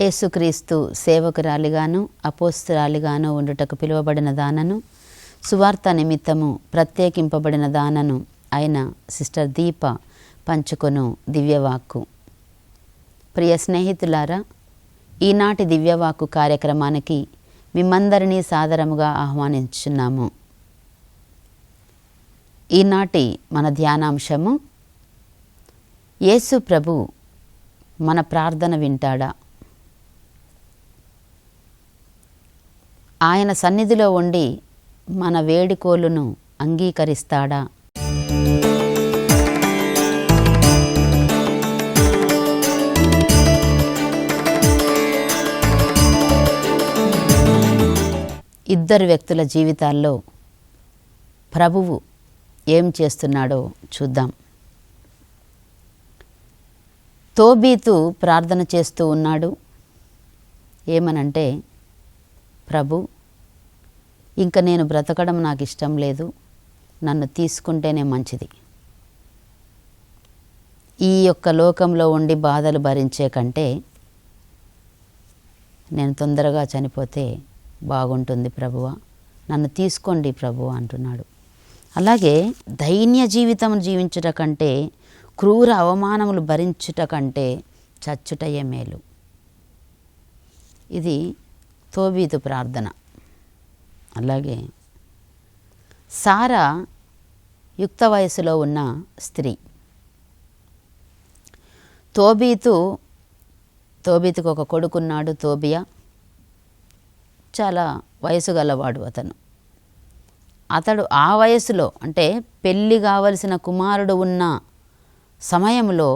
యేసుక్రీస్తు సేవకురాలిగాను అపోస్తరాలిగాను ఉండుటకు పిలువబడిన దానను, సువార్త నిమిత్తము ప్రత్యేకింపబడిన దానను అయిన సిస్టర్ దీప పంచుకొను దివ్యవాక్కు. ప్రియ స్నేహితులారా, ఈనాటి దివ్యవాక్కు కార్యక్రమానికి మిమ్మందరినీ సాదరముగా ఆహ్వానించున్నాము. ఈనాటి మన ధ్యానాంశము, యేసు ప్రభు మన ప్రార్థన వింటాడా? ఆయన సన్నిధిలో ఉండి మన వేడుకోలును అంగీకరిస్తాడా? ఇద్దరు వ్యక్తుల జీవితాల్లో ప్రభువు ఏం చేస్తున్నాడో చూద్దాం. తోబీతు ప్రార్థన చేస్తూ ఉన్నాడు. ఏమనంటే, ప్రభు, ఇంక నేను బ్రతకడం నాకు ఇష్టం లేదు, నన్ను తీసుకుంటేనే మంచిది. ఈ యొక్క లోకంలో ఉండి బాధలు భరించే కంటే నేను తొందరగా చనిపోతే బాగుంటుంది ప్రభువా, నన్ను తీసుకోండి ప్రభువా అంటున్నాడు. అలాగే దైన్య జీవితం జీవించుట కంటే, క్రూర అవమానములు భరించుట కంటే చచ్చుటయే మేలు. ఇది తోబీతు ప్రార్థన. అలాగే సారా యుక్త వయసులో ఉన్న స్త్రీ. తోబీతుకు ఒక కొడుకున్నాడు, తోబియా. చాలా వయసు గలవాడు అతడు ఆ వయసులో, అంటే పెళ్ళి కావలసిన కుమారుడు ఉన్న సమయంలో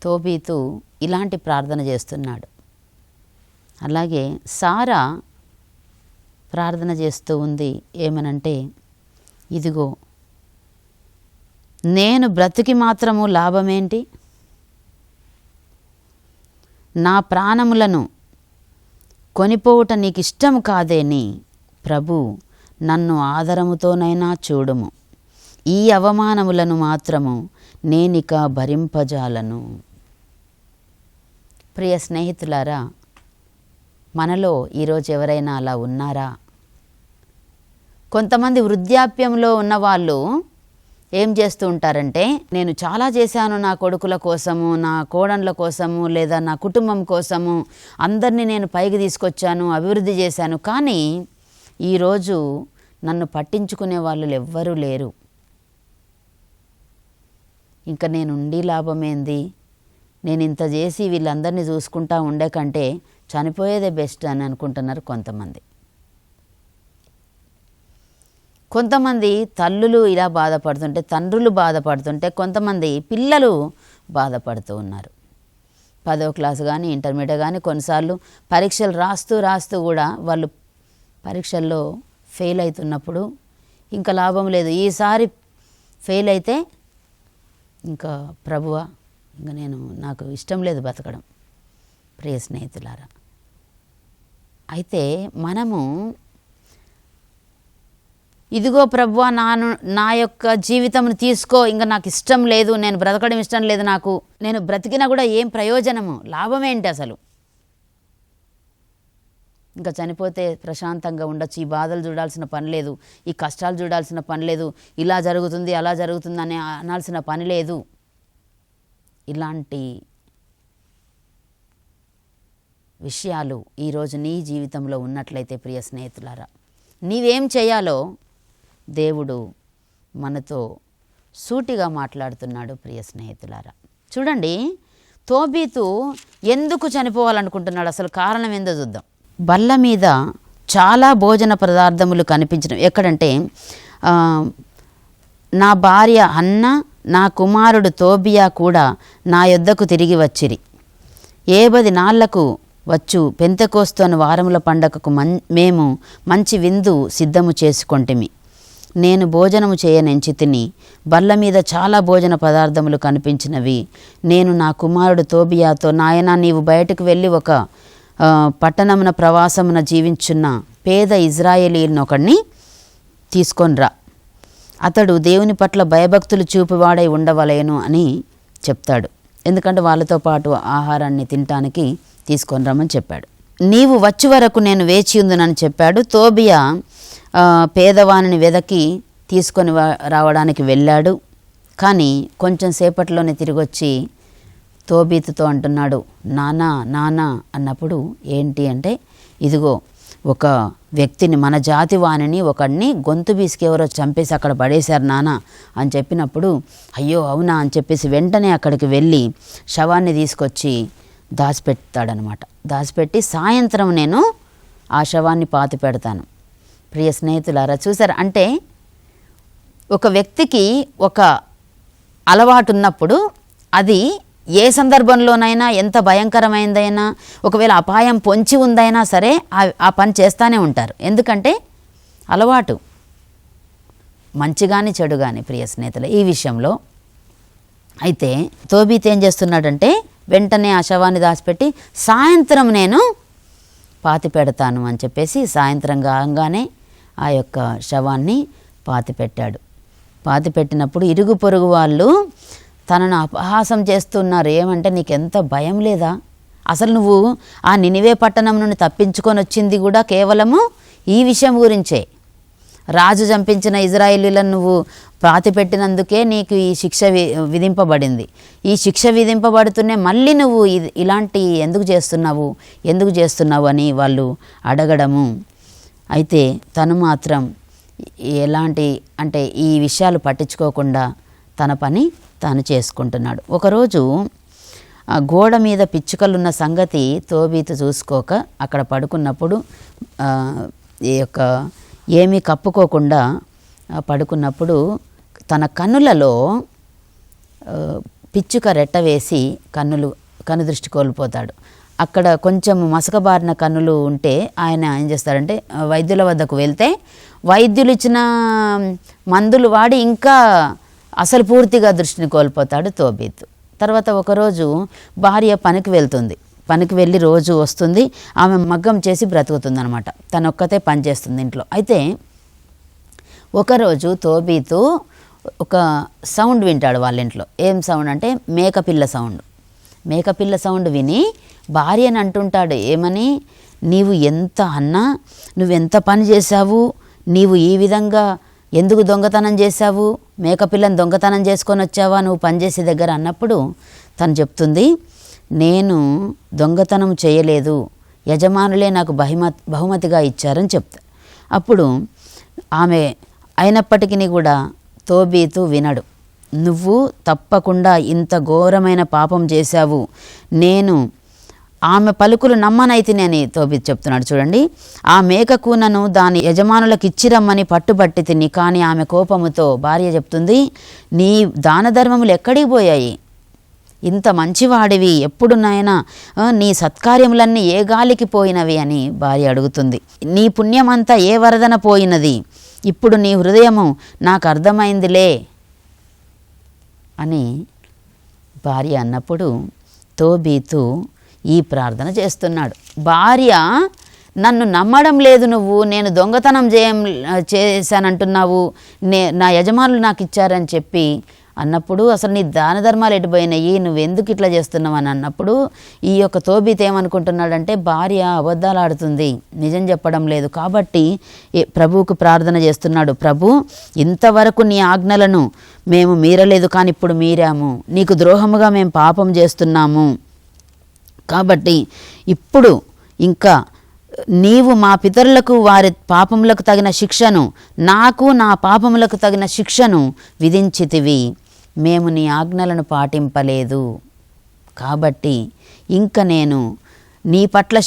తోబీతు ఇలాంటి ప్రార్థన చేస్తున్నాడు. అలాగే సారా ప్రార్థన చేస్తూ ఉంది. ఏమనంటే, ఇదిగో నేను బ్రతికి మాత్రము లాభమేంటి? నా ప్రాణములను కొనిపోవుట నీకు ఇష్టం కాదేని ప్రభు, నన్ను ఆదరముతోనైనా చూడుము, ఈ అవమానములను మాత్రము నేనిక భరింపజాలను. ప్రియ స్నేహితులారా, మనలో ఈరోజు ఎవరైనా అలా ఉన్నారా? కొంతమంది వృద్ధాప్యంలో ఉన్నవాళ్ళు ఏం చేస్తూ ఉంటారంటే, నేను చాలా చేశాను నా కొడుకుల కోసము, నా కోడళ్ళ కోసము, లేదా నా కుటుంబం కోసము, అందరినీ నేను పైకి తీసుకొచ్చాను, అభివృద్ధి చేశాను, కానీ ఈరోజు నన్ను పట్టించుకునే వాళ్ళు ఎవ్వరూ లేరు. ఇంకా నేనుండి లాభమేంది, నేను ఇంత చేసి వీళ్ళందరినీ చూసుకుంటా ఉండే కంటే చనిపోయేదే బెస్ట్ అని అనుకుంటున్నారు కొంతమంది. కొంతమంది తల్లులు ఇలా బాధపడుతుంటే, తండ్రులు బాధపడుతుంటే, కొంతమంది పిల్లలు బాధపడుతూ ఉన్నారు. 10వ క్లాసు కానీ ఇంటర్మీడియట్ కానీ కొన్నిసార్లు పరీక్షలు రాస్తూ కూడా వాళ్ళు పరీక్షల్లో ఫెయిల్ అవుతున్నప్పుడు ఇంకా లాభం లేదు, ఈసారి ఫెయిల్ అయితే ఇంకా ప్రభువా, ఇంకా నాకు ఇష్టం లేదు బతకడం. ప్రియ స్నేహితులారా, అయితే మనము ఇదిగో ప్రభువా, నా యొక్క జీవితంను తీసుకో, ఇంకా నాకు ఇష్టం లేదు, నేను బ్రతకడం ఇష్టం లేదు, నేను బ్రతికినా కూడా ఏం ప్రయోజనము, లాభం ఏంటి అసలు, ఇంకా చనిపోతే ప్రశాంతంగా ఉండొచ్చు, ఈ బాధలు చూడాల్సిన పని లేదు, ఈ కష్టాలు చూడాల్సిన పని లేదు, ఇలా జరుగుతుంది అలా జరుగుతుంది అని అనాల్సిన పని లేదు. ఇలాంటి విషయాలు ఈరోజు నీ జీవితంలో ఉన్నట్లయితే ప్రియ స్నేహితులారా, నీవేం చేయాలో దేవుడు మనతో సూటిగా మాట్లాడుతున్నాడు. ప్రియ స్నేహితులారా, చూడండి, తోబీతు ఎందుకు చనిపోవాలనుకుంటున్నాడు, అసలు కారణం ఏందో చూద్దాం. బల్ల మీద చాలా భోజన పదార్థములు కనిపించడం. ఎక్కడంటే, నా భార్య అన్న, నా కుమారుడు తోబియా కూడా నా యొద్దకు తిరిగి వచ్చిరి. 70 నాళ్లకు వచ్చు పెంతెకోస్తు వారముల పండగకు మేము మంచి విందు సిద్ధము చేసుకొంటిమి. నేను భోజనము చేయనెంచితిని. బల్ల మీద చాలా భోజన పదార్థములు కనిపించినవి. నేను నా కుమారుడు తోబియాతో, నాయనా, నీవు బయటకు వెళ్ళి ఒక పట్టణమున ప్రవాసమున జీవించున్న పేద ఇజ్రాయేలీనొకడిని తీసుకొనిరా, అతడు దేవుని పట్ల భయభక్తులు చూపివాడై ఉండవలేను అని చెప్తాడు. ఎందుకంటే వాళ్ళతో పాటు ఆహారాన్ని తినటానికి తీసుకొని రమ్మని చెప్పాడు. నీవు వచ్చి వరకు నేను వేచి ఉందునని చెప్పాడు. తోబియా పేదవానిని వెదకి తీసుకొని రావడానికి వెళ్ళాడు. కానీ కొంచెం సేపట్లోనే తిరిగి వచ్చి తోబీతుతో అంటున్నాడు, నానా నానా అన్నప్పుడు ఏంటి అంటే, ఇదిగో ఒక వ్యక్తిని, మన జాతి వాణిని ఒకడిని గొంతు బీసుకి ఎవరో చంపేసి అక్కడ పడేశారు నాన్న అని చెప్పినప్పుడు, అయ్యో అవునా అని చెప్పేసి వెంటనే అక్కడికి వెళ్ళి శవాన్ని తీసుకొచ్చి దాచిపెడతాడనమాట. దాచిపెట్టి సాయంత్రం నేను ఆ శవాన్ని పాతి పెడతాను. ప్రియ స్నేహితులారా, చూసారు అంటే ఒక వ్యక్తికి ఒక అలవాటు ఉన్నప్పుడు అది ఏ సందర్భంలోనైనా, ఎంత భయంకరమైందైనా, ఒకవేళ అపాయం పొంచి ఉందైనా సరే ఆ పని చేస్తూనే ఉంటారు. ఎందుకంటే అలవాటు, మంచి కానీ చెడు కానీ. ప్రియ స్నేహితులు, ఈ విషయంలో అయితే తోబీత్ ఏం చేస్తున్నాడంటే వెంటనే ఆ శవాన్ని దాచిపెట్టి సాయంత్రం నేను పాతి పెడతాను అని చెప్పేసి సాయంత్రం కాగానే ఆ యొక్క శవాన్ని పాతి పెట్టాడు. పాతి పెట్టినప్పుడు ఇరుగు పొరుగు వాళ్ళు తనను అపహాసం చేస్తున్నారు. ఏమంటే, నీకెంత భయం లేదా? అసలు నువ్వు ఆ నినివే పట్టణం నుండి తప్పించుకొని వచ్చింది కూడా కేవలము ఈ విషయం గురించే. రాజు చంపించిన ఇజ్రాయేలీలను నువ్వు పాతి పెట్టినందుకే నీకు ఈ శిక్ష విధింపబడింది. ఈ శిక్ష విధింపబడుతూనే మళ్ళీ నువ్వు ఇలాంటి ఎందుకు చేస్తున్నావు అని వాళ్ళు అడగడము. అయితే తను మాత్రం ఎలాంటి అంటే ఈ విషయాలు పట్టించుకోకుండా తన పని తాను చేసుకుంటున్నాడు. ఒకరోజు గోడ మీద పిచ్చుకలున్న సంగతి తోబీతు చూసుకోక అక్కడ పడుకున్నప్పుడు ఈ యొక్క ఏమీ కప్పుకోకుండా పడుకున్నప్పుడు తన కన్నులలో పిచ్చుక రెట్ట వేసి కన్ను దృష్టి కోల్పోతాడు. అక్కడ కొంచెం మసకబారిన కన్నులు ఉంటే ఆయన ఏం చేస్తాడంటే వైద్యుల వద్దకు వెళ్తే వైద్యులు ఇచ్చిన మందులు వాడి ఇంకా అసలు పూర్తిగా దృష్టిని కోల్పోతాడు తోబీతు. తర్వాత ఒకరోజు భార్య పనికి వెళ్ళి రోజు వస్తుంది. ఆమె మగ్గం చేసి బ్రతుకుతుంది అనమాట. తనొక్కతే పని చేస్తుంది ఇంట్లో. అయితే ఒకరోజు తోబీతు ఒక సౌండ్ వింటాడు వాళ్ళ ఇంట్లో. ఏం సౌండ్ అంటే మేకపిల్ల సౌండ్ విని భార్యని అంటుంటాడు, ఏమని, నువ్వెంత పని చేశావు, నీవు ఈ విధంగా ఎందుకు దొంగతనం చేశావు, మేకపిల్లని దొంగతనం చేసుకొని వచ్చావా నువ్వు పనిచేసే దగ్గర అన్నప్పుడు తను చెప్తుంది, నేను దొంగతనం చేయలేదు, యజమానులే నాకు బహుమతిగా ఇచ్చారని చెప్తా. అప్పుడు ఆమె అయినప్పటికీ కూడా తోబీతు వినడు. నువ్వు తప్పకుండా ఇంత ఘోరమైన పాపం చేశావు, నేను ఆమె పలుకులు నమ్మనైతిని అని తోబీతు చెప్తున్నాడు. చూడండి, ఆ మేక కూనను దాని యజమానులకు ఇచ్చిరమ్మని పట్టుబట్టి తిని, కానీ ఆమె కోపముతో భార్య చెప్తుంది, నీ దాన ధర్మములు ఎక్కడికి పోయాయి, ఇంత మంచివాడివి, ఎప్పుడు నాయనా నీ సత్కార్యములన్నీ ఏ గాలికి పోయినవి అని భార్య అడుగుతుంది. నీ పుణ్యమంతా ఏ వరదన పోయినది, ఇప్పుడు నీ హృదయము నాకు అర్థమైందిలే అని భార్య అన్నప్పుడు తోబీతు ఈ ప్రార్థన చేస్తున్నాడు. భార్య, నన్ను నమ్మడం లేదు, నేను దొంగతనం చేశానంటున్నావు, నా యజమానులు నాకు ఇచ్చారని చెప్పి అన్నప్పుడు అసలు నీ దాన ధర్మాలు ఎటుపోయినాయి, నువ్వెందుకు ఇట్లా చేస్తున్నావు అని అన్నప్పుడు ఈ యొక్క తోబీతు ఏమనుకుంటున్నాడంటే భార్య అబద్ధాలు ఆడుతుంది, నిజం చెప్పడం లేదు. కాబట్టి ప్రభువుకు ప్రార్థన చేస్తున్నాడు. ప్రభు, ఇంతవరకు నీ ఆజ్ఞలను మేము మీరలేదు, కానీ ఇప్పుడు మీరాము, నీకు ద్రోహముగా మేము పాపం చేస్తున్నాము. కాబట్టి ఇప్పుడు ఇంకా నీవు మా పితరులకు వారి పాపములకు తగిన శిక్షను, నాకు నా పాపములకు తగిన శిక్షను విధించితివి, మేము నీ ఆజ్ఞలను పాటింపలేదు. కాబట్టి ఇంక నేను నీ పట్ల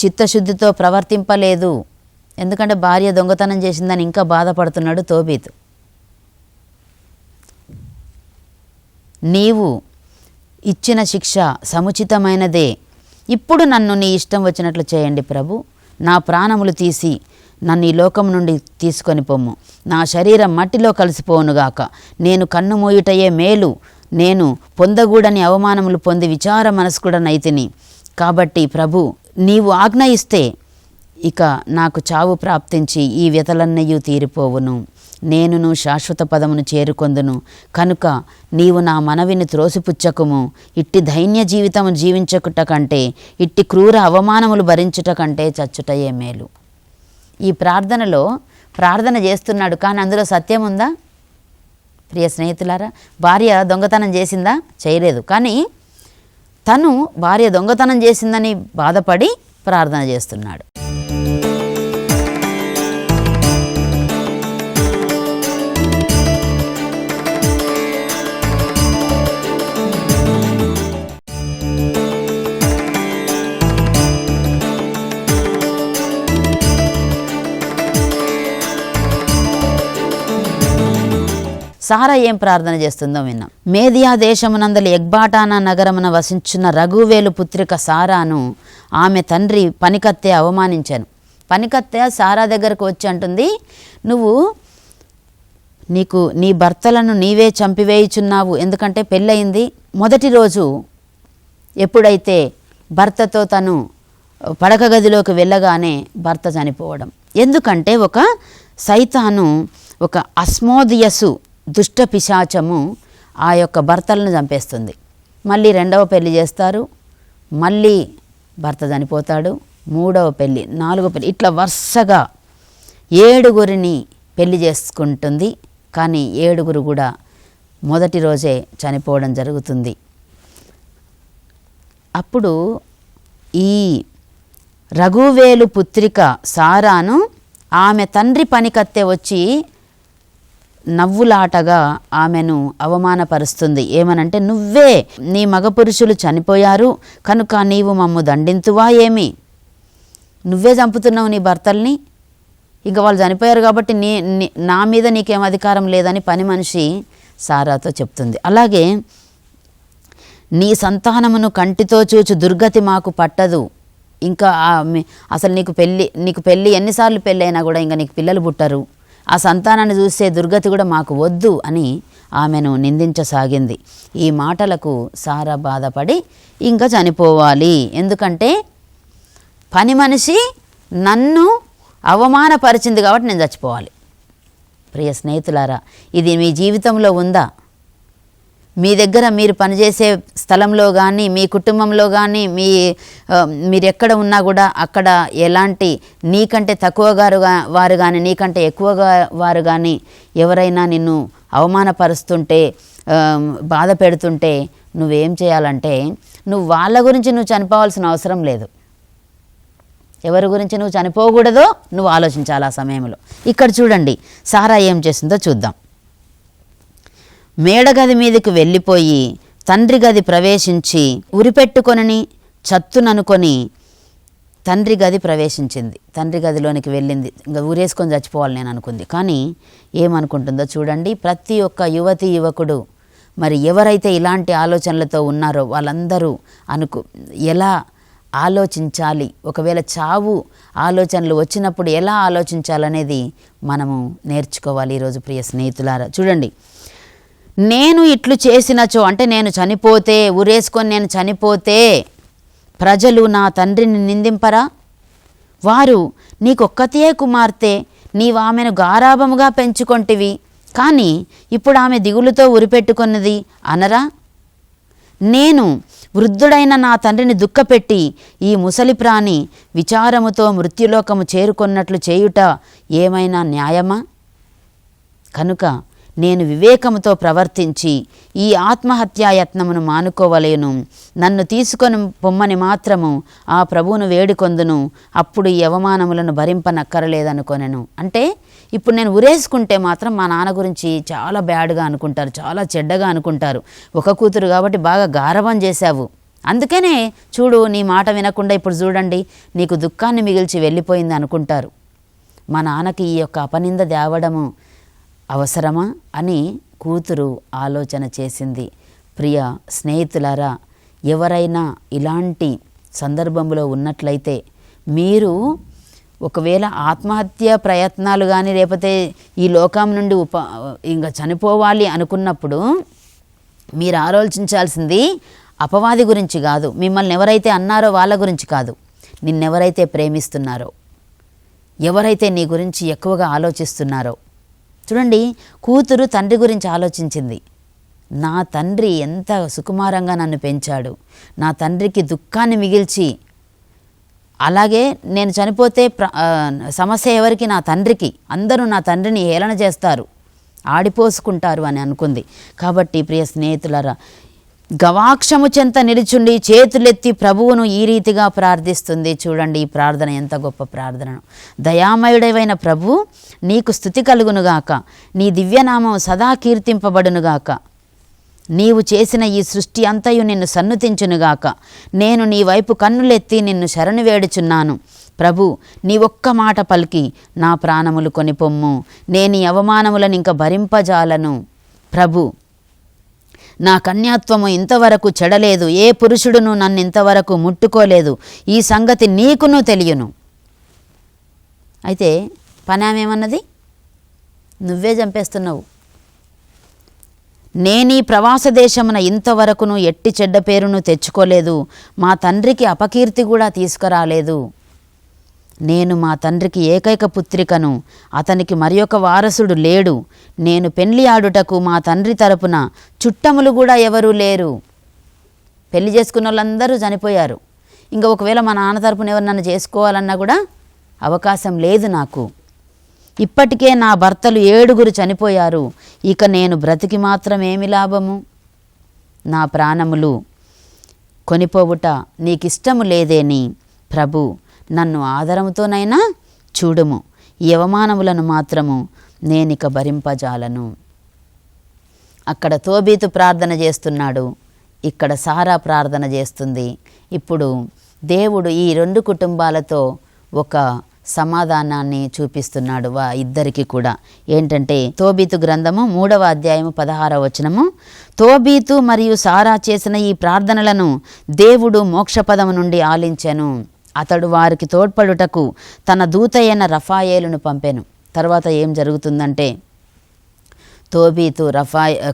చిత్తశుద్ధితో ప్రవర్తింపలేదు. ఎందుకంటే భార్య దొంగతనం చేసిందని ఇంకా బాధపడుతున్నాడు తోబీతు. నీవు ఇచ్చిన శిక్ష సముచితమైనదే, ఇప్పుడు నన్ను నీ ఇష్టం వచ్చినట్లు చేయండి ప్రభు, నా ప్రాణములు తీసి నన్ను ఈ లోకం నుండి తీసుకొని పొమ్ము, నా శరీరం మట్టిలో కలిసిపోవునుగాక, నేను కన్ను మూయుటయే మేలు, నేను పొందగూడని అవమానములు పొంది విచార మనస్కుడనైతిని. కాబట్టి ప్రభు, నీవు ఆజ్ఞ ఇస్తే ఇక నాకు చావు ప్రాప్తించి ఈ వ్యతలన్నయూ తీరిపోవును. నేనును శాశ్వత పదమును చేరుకొందును. కనుక నీవు నా మనవిని త్రోసిపుచ్చకుము. ఇట్టి దైన్య జీవితము జీవించుట కంటే, ఇట్టి క్రూర అవమానములు భరించుట కంటే చచ్చుటయే మేలు. ఈ ప్రార్థనలో ప్రార్థన చేస్తున్నాడు, కానీ అందులో సత్యం ఉందా? ప్రియ స్నేహితులారా, భార్య దొంగతనం చేసిందా? చేయలేదు. కానీ తను భార్య దొంగతనం చేసిందని బాధపడి ప్రార్థన చేస్తున్నాడు. సారా ఏం ప్రార్థన చేస్తుందో విన్నాం. మేదియా దేశమునందలి ఎగ్బాటానా నగరమున వసించున్న రఘువేలు పుత్రిక సారాను ఆమె తండ్రి పనికత్తె అవమానించాను. పనికత్తె సారా దగ్గరకు వచ్చి అంటుంది, నువ్వు నీ భర్తలను నీవే చంపివేయుచున్నావు. ఎందుకంటే పెళ్ళయింది. మొదటి రోజు ఎప్పుడైతే భర్తతో తను పడక గదిలోకి వెళ్ళగానే భర్త చనిపోవడం. ఎందుకంటే ఒక సైతాను, ఒక అస్మోదియసు దుష్ట పిశాచము ఆ యొక్క భర్తలను చంపేస్తుంది. మళ్ళీ రెండవ పెళ్లి చేస్తారు, మళ్ళీ భర్త చనిపోతాడు. మూడవ పెళ్ళి, నాలుగవ పెళ్ళి, ఇట్లా వరుసగా 7 పెళ్లి చేసుకుంటుంది. కానీ 7 కూడా మొదటి రోజే చనిపోవడం జరుగుతుంది. అప్పుడు ఈ రఘువేలు పుత్రిక సారాను ఆమె తండ్రి పనికత్తె వచ్చి నవ్వులాటగా ఆమెను అవమానపరుస్తుంది. ఏమనంటే, నువ్వే, నీ మగ పురుషులు చనిపోయారు కనుక నీవు మమ్ము దండింతువా ఏమి? నువ్వే చంపుతున్నావు నీ భర్తల్ని, ఇంకా వాళ్ళు చనిపోయారు కాబట్టి నా మీద నీకేం అధికారం లేదని పని మనిషి సారాతో చెప్తుంది. అలాగే నీ సంతానమును కంటితో చూచు దుర్గతి మాకు పట్టదు. ఇంకా అసలు నీకు పెళ్ళి ఎన్నిసార్లు పెళ్ళి అయినా కూడా ఇంకా నీకు పిల్లలు పుట్టరు. ఆ సంతానాన్ని చూసే దుర్గతి కూడా మాకు వద్దు అని ఆమెను నిందించసాగింది. ఈ మాటలకు సారా బాధపడి ఇంకా చనిపోవాలి, ఎందుకంటే పని మనిషి నన్ను అవమానపరిచింది కాబట్టి నేను చచ్చిపోవాలి. ప్రియ స్నేహితులారా, ఇది మీ జీవితంలో ఉందా? మీ దగ్గర మీరు పనిచేసే స్థలంలో కానీ, మీ కుటుంబంలో కానీ, మీరు ఎక్కడ ఉన్నా కూడా అక్కడ ఎలాంటి నీకంటే తక్కువగా వారు కానీ, నీకంటే ఎక్కువగా వారు కానీ ఎవరైనా నిన్ను అవమానపరుస్తుంటే, బాధ పెడుతుంటే నువ్వేం చేయాలంటే, నువ్వు వాళ్ళ గురించి నువ్వు చనిపోవాల్సిన అవసరం లేదు. ఎవరి గురించి నువ్వు చనిపోకూడదో నువ్వు ఆలోచించాలి ఆ సమయంలో. ఇక్కడ చూడండి సారా ఏం చేసిందో చూద్దాం. మేడగది మీదకి వెళ్ళిపోయి తండ్రి గది ప్రవేశించి ఉరిపెట్టుకొనని చత్తుననుకొని తండ్రి గది ప్రవేశించింది. తండ్రి గదిలోనికి వెళ్ళింది. ఇంకా ఊరేసుకొని చచ్చిపోవాలి నేను అనుకుంది. కానీ ఏమనుకుంటుందో చూడండి. ప్రతి ఒక్క యువతి యువకుడు, మరి ఎవరైతే ఇలాంటి ఆలోచనలతో ఉన్నారో వాళ్ళందరూ ఎలా ఆలోచించాలి, ఒకవేళ చావు ఆలోచనలు వచ్చినప్పుడు ఎలా ఆలోచించాలనేది మనము నేర్చుకోవాలి ఈరోజు. ప్రియ స్నేహితులారా, చూడండి, నేను ఇట్లు చేసినచో, అంటే నేను చనిపోతే, ఉరేసుకొని నేను చనిపోతే ప్రజలు నా తండ్రిని నిందింపరా? వారు నీకొక్కతే కుమార్తె, నీవు ఆమెను గారాభముగా పెంచుకొంటివి, కానీ ఇప్పుడు ఆమె దిగులుతో ఉరిపెట్టుకున్నది అనరా? నేను వృద్ధుడైన నా తండ్రిని దుఃఖపెట్టి ఈ ముసలి ప్రాణి విచారముతో మృత్యులోకము చేరుకొన్నట్లు చేయుట ఏమైనా న్యాయమా? కనుక నేను వివేకముతో ప్రవర్తించి ఈ ఆత్మహత్యాయత్నమును మానుకోవలేను. నన్ను తీసుకొని పొమ్మని మాత్రము ఆ ప్రభువును వేడుకొందును, అప్పుడు ఈ అవమానములను భరింపనక్కరలేదనుకొనెను. అంటే ఇప్పుడు నేను ఉరేసుకుంటే మాత్రం మా నాన్న గురించి చాలా బ్యాడ్గా అనుకుంటారు, చాలా చెడ్డగా అనుకుంటారు. ఒక కూతురు కాబట్టి బాగా గారవం చేశావు, అందుకనే చూడు నీ మాట వినకుండా ఇప్పుడు చూడండి నీకు దుఃఖాన్ని మిగిల్చి వెళ్ళిపోయింది అనుకుంటారు. మా నాన్నకి ఈ యొక్క అపనింద తేవడము అవసరమా అని కూతురు ఆలోచన చేసింది. ప్రియ స్నేహితులారా, ఎవరైనా ఇలాంటి సందర్భంలో ఉన్నట్లయితే మీరు ఒకవేళ ఆత్మహత్య ప్రయత్నాలు కానీ లేకపోతే ఈ లోకం నుండి ఇంకా చనిపోవాలి అనుకున్నప్పుడు మీరు ఆలోచించాల్సింది అపవాది గురించి కాదు, మిమ్మల్ని ఎవరైతే అన్నారో వాళ్ళ గురించి కాదు, నిన్నెవరైతే ప్రేమిస్తున్నారో, ఎవరైతే నీ గురించి ఎక్కువగా ఆలోచిస్తున్నారో చూడండి, కూతురు తండ్రి గురించి ఆలోచించింది. నా తండ్రి ఎంత సుకుమారంగా నన్ను పెంచాడు, నా తండ్రికి దుఃఖాన్ని మిగిల్చి, అలాగే నేను చనిపోతే సమస్య ఎవరికి? నా తండ్రికి. అందరూ నా తండ్రిని హేళన చేస్తారు, ఆడిపోసుకుంటారు అని అనుకుంది. కాబట్టి ప్రియ స్నేహితులారా, గవాక్షము చెంత నిలుచుండి చేతులెత్తి ప్రభువును ఈ రీతిగా ప్రార్థిస్తుంది. చూడండి ఈ ప్రార్థన ఎంత గొప్ప ప్రార్థనను. దయామయుడైన ప్రభు, నీకు స్తుతి కలుగునుగాక, నీ దివ్యనామం సదా కీర్తింపబడునుగాక. నీవు చేసిన ఈ సృష్టి అంతయు నిన్ను సన్నుతించునుగాక. నేను నీ వైపు కన్నులెత్తి నిన్ను శరణు వేడుచున్నాను. ప్రభు, నీ ఒక్క మాట పలికి నా ప్రాణములు కొనిపొమ్ము. నేను ఈ అవమానములను ఇంక భరింపజాలను. ప్రభు, నా కన్యాత్వము ఇంతవరకు చెడలేదు, ఏ పురుషుడును నన్ను ఇంతవరకు ముట్టుకోలేదు, ఈ సంగతి నీకును తెలియను. అయితే పనామేమన్నది? నువ్వే చంపేస్తున్నావు. నేనీ ప్రవాస దేశమున ఇంతవరకును ఎట్టి చెడ్డ పేరును తెచ్చుకోలేదు, మా తండ్రికి అపకీర్తి కూడా తీసుకురాలేదు. నేను మా తండ్రికి ఏకైక పుత్రికను, అతనికి మరి ఒక వారసుడు లేడు. నేను పెళ్లి ఆడుటకు మా తండ్రి తరపున చుట్టములు కూడా ఎవరూ లేరు. పెళ్లి చేసుకున్న వాళ్ళందరూ చనిపోయారు. ఇంకా ఒకవేళ మా నాన్న తరపున ఎవరు నన్ను చేసుకోవాలన్నా కూడా అవకాశం లేదు నాకు. ఇప్పటికే నా భర్తలు 7 చనిపోయారు. ఇక నేను బ్రతికి మాత్రం ఏమి లాభము? నా ప్రాణములు కొనిపోవుట నీకిష్టము లేదేని. ప్రభు, నన్ను ఆదరముతోనైనా చూడుము, ఈ అవమానములను మాత్రము నేనిక భరింపజాలను. అక్కడ తోబీతు ప్రార్థన చేస్తున్నాడు, ఇక్కడ సారా ప్రార్థన చేస్తుంది. ఇప్పుడు దేవుడు ఈ 2 కుటుంబాలతో ఒక సమాధానాన్ని చూపిస్తున్నాడు ఇద్దరికి కూడా. ఏంటంటే తోబీతు గ్రంథము 3వ అధ్యాయము 16వ వచనము, తోబీతు మరియు సారా చేసిన ఈ ప్రార్థనలను దేవుడు మోక్షపదము నుండి ఆలించెను. అతడు వారికి తోడ్పడుటకు తన దూత అయిన రఫాయేలును పంపెను. తర్వాత ఏం జరుగుతుందంటే, తోబీతు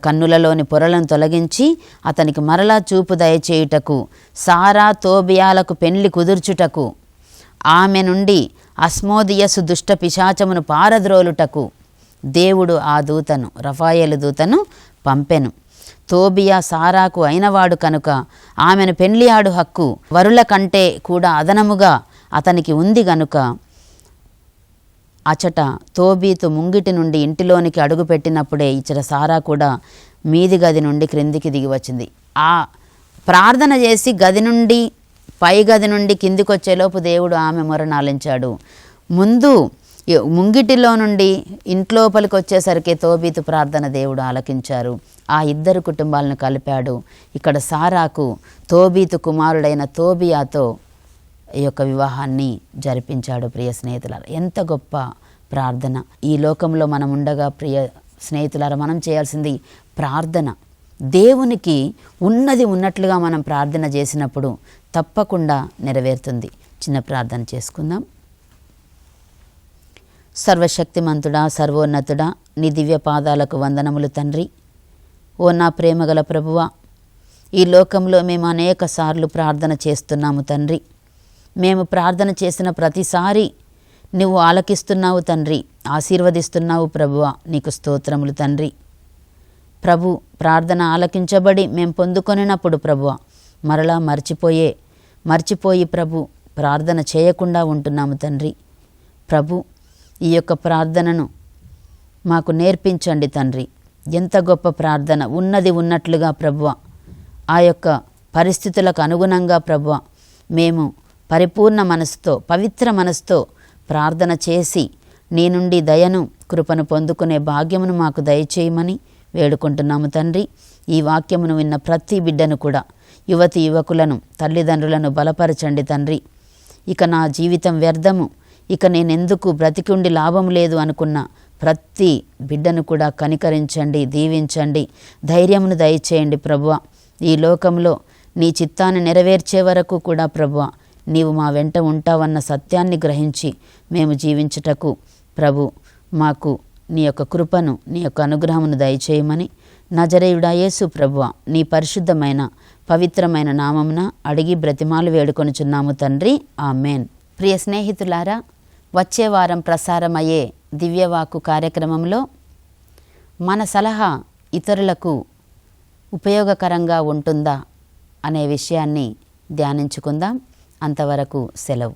కన్నులలోని పొరలను తొలగించి అతనికి మరలా చూపు దయచేయుటకు, సారా తోబియాలకు పెండ్లి కుదుర్చుటకు, ఆమె నుండి అస్మోదియసు దుష్ట పిశాచమును పారద్రోలుటకు దేవుడు ఆ దూతను, రఫాయేలు దూతను పంపెను. తోబియా సారాకు అయినవాడు కనుక ఆమెను పెండ్లి ఆడు హక్కు వరుల కంటే కూడా అదనముగా అతనికి ఉంది గనుక అచట తోబీతు ముంగిటి నుండి ఇంటిలోనికి అడుగుపెట్టినప్పుడే ఇచ్చట సారా కూడా మీది గది నుండి క్రిందికి దిగి వచ్చింది. ఆ ప్రార్థన చేసి గది నుండి పై గది నుండి కిందికి వచ్చేలోపు దేవుడు ఆమె మొరను ఆలించాడు. ముందు ముంగిటిలో నుండి ఇంట్లోపలికి వచ్చేసరికి తోబీతు ప్రార్థన దేవుడు ఆలకించారు. ఆ 2 కుటుంబాలను కలిపాడు. ఇక్కడ సారాకు తోబీతు కుమారుడైన తోబియాతో ఈ యొక్క వివాహాన్ని జరిపించాడు. ప్రియ స్నేహితులారా, ఎంత గొప్ప ప్రార్థన! ఈ లోకంలో మనం ఉండగా ప్రియ స్నేహితులారా, మనం చేయాల్సింది ప్రార్థన. దేవునికి ఉన్నది ఉన్నట్లుగా మనం ప్రార్థన చేసినప్పుడు తప్పకుండా నెరవేరుతుంది. చిన్న ప్రార్థన చేసుకుందాం. సర్వశక్తిమంతుడా, సర్వోన్నతుడా, నీ దివ్య పాదాలకు వందనములు తండ్రి. ఓ నా ప్రేమగల ప్రభువా, ఈ లోకంలో మేము అనేక సార్లు ప్రార్థన చేస్తున్నాము తండ్రి. మేము ప్రార్థన చేసిన ప్రతిసారి నువ్వు ఆలకిస్తున్నావు తండ్రి, ఆశీర్వదిస్తున్నావు ప్రభువా. నీకు స్తోత్రములు తండ్రి. ప్రభు, ప్రార్థన ఆలకించబడి మేము పొందుకొనినప్పుడు ప్రభువా మరలా మర్చిపోయి ప్రభు ప్రార్థన చేయకుండా ఉంటున్నాము తండ్రి. ప్రభు, ఈ యొక్క ప్రార్థనను మాకు నేర్పించండి తండ్రి. ఎంత గొప్ప ప్రార్థన! ఉన్నది ఉన్నట్లుగా ప్రభువా, ఆ యొక్క పరిస్థితులకు అనుగుణంగా ప్రభువా మేము పరిపూర్ణ మనసుతో, పవిత్ర మనసుతో ప్రార్థన చేసి నీ నుండి దయను, కృపను పొందుకునే భాగ్యమును మాకు దయచేయమని వేడుకుంటున్నాము తండ్రి. ఈ వాక్యమును విన్న ప్రతి బిడ్డను కూడా, యువతి యువకులను, తల్లిదండ్రులను బలపరచండి తండ్రి. ఇక నా జీవితం వ్యర్థము, ఇక నేనెందుకు బ్రతికుండి లాభం లేదు అనుకున్న ప్రతి బిడ్డను కూడా కనికరించండి, దీవించండి, ధైర్యమును దయచేయండి ప్రభువా. ఈ లోకంలో నీ చిత్తాన్ని నెరవేర్చే వరకు కూడా ప్రభువా నీవు మా వెంట ఉంటావన్న సత్యాన్ని గ్రహించి మేము జీవించుటకు ప్రభు మాకు నీ యొక్క కృపను, నీ యొక్క అనుగ్రహమును దయచేయమని నజరేయుడా యేసు ప్రభువా నీ పరిశుద్ధమైన పవిత్రమైన నామమున అడిగి బ్రతిమాలు వేడుకొనుచున్నాము తండ్రి. ఆమెన్. ప్రియ స్నేహితులారా, వచ్చే వారం ప్రసారమయ్యే దివ్యవాక్కు కార్యక్రమంలో మన సలహా ఇతరులకు ఉపయోగకరంగా ఉంటుందా అనే విషయాన్ని ధ్యానించుకుందాం. అంతవరకు సెలవు.